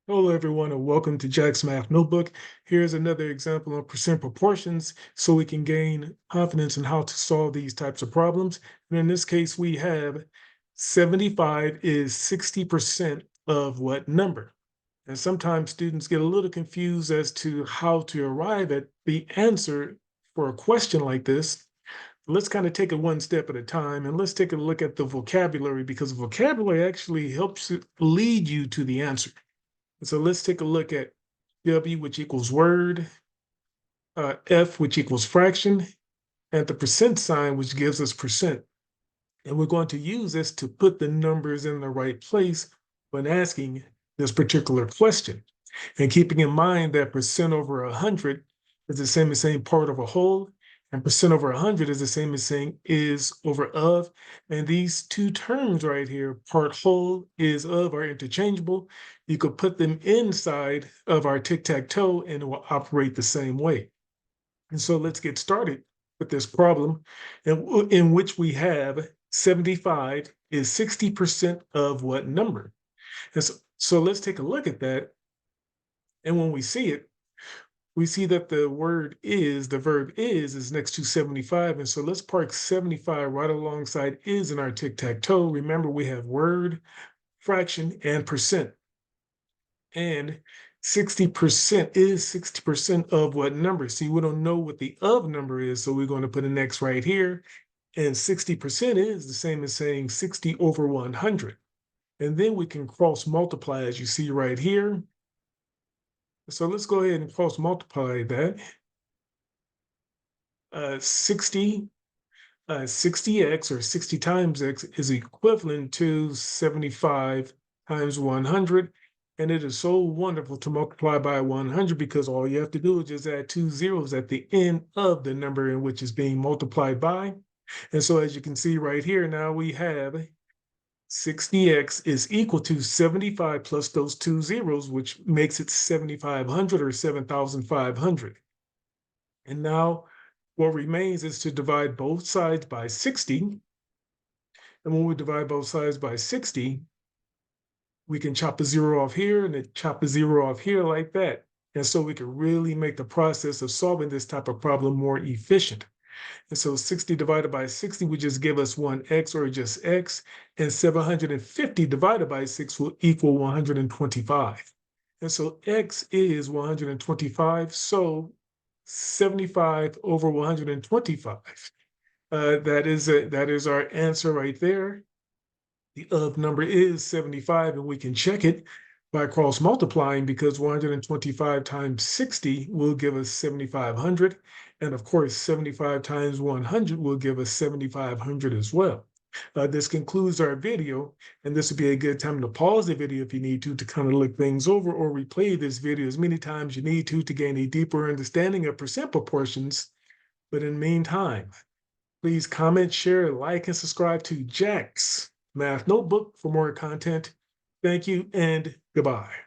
Hello, everyone, and welcome to Jack's Math Notebook. Here's another example of percent proportions so we can gain confidence in how to solve these types of problems. And in this case, we have 75 is 60% of what number? And sometimes students get a little confused as to how to arrive at the answer for a question like this. Let's kind of take it one step at a time and let's take a look at the vocabulary because vocabulary actually helps lead you to the answer. So let's take a look at W, which equals word, F, which equals fraction, and the percent sign, which gives us percent. And we're going to use this to put the numbers in the right place when asking this particular question. And keeping in mind that percent over 100 is the same as saying part of a whole, and percent over 100 is the same as saying is over of. And these two terms right here, part whole, is of, are interchangeable. You could put them inside of our tic-tac-toe and it will operate the same way. And so let's get started with this problem in which we have 75 is 60% of what number? And so let's take a look at that. And when we see it, we see that the verb is next to 75. And so let's park 75 right alongside is in our tic-tac-toe. Remember, we have word, fraction, and percent. And 60% is 60% of what number? See, we don't know what the of number is, so we're going to put an X right here. And 60% is the same as saying 60 over 100. And then we can cross multiply, as you see right here. So let's go ahead and cross multiply that. 60, 60x or 60 times x is equivalent to 75 times 100. And it is so wonderful to multiply by 100 because all you have to do is just add two zeros at the end of the number in which is being multiplied by. And so as you can see right here, now we have 60x is equal to 75 plus those two zeros, which makes it 7,500 or 7,500. And now what remains is to divide both sides by 60. And when we divide both sides by 60, we can chop a zero off here and then chop a zero off here like that. And so we can really make the process of solving this type of problem more efficient. And so 60 divided by 60 would just give us 1x or just x, and 750 divided by 6 will equal 125. And so x is 125, so 75 over 125. That is our answer right there. The of number is 75, and we can check it by cross multiplying because 125 times 60 will give us 7,500. And of course, 75 times 100 will give us 7,500 as well. This concludes our video, and this would be a good time to pause the video if you need to kind of look things over or replay this video as many times as you need to gain a deeper understanding of percent proportions. But in the meantime, please comment, share, like, and subscribe to Jack's Math Notebook for more content. Thank you and goodbye.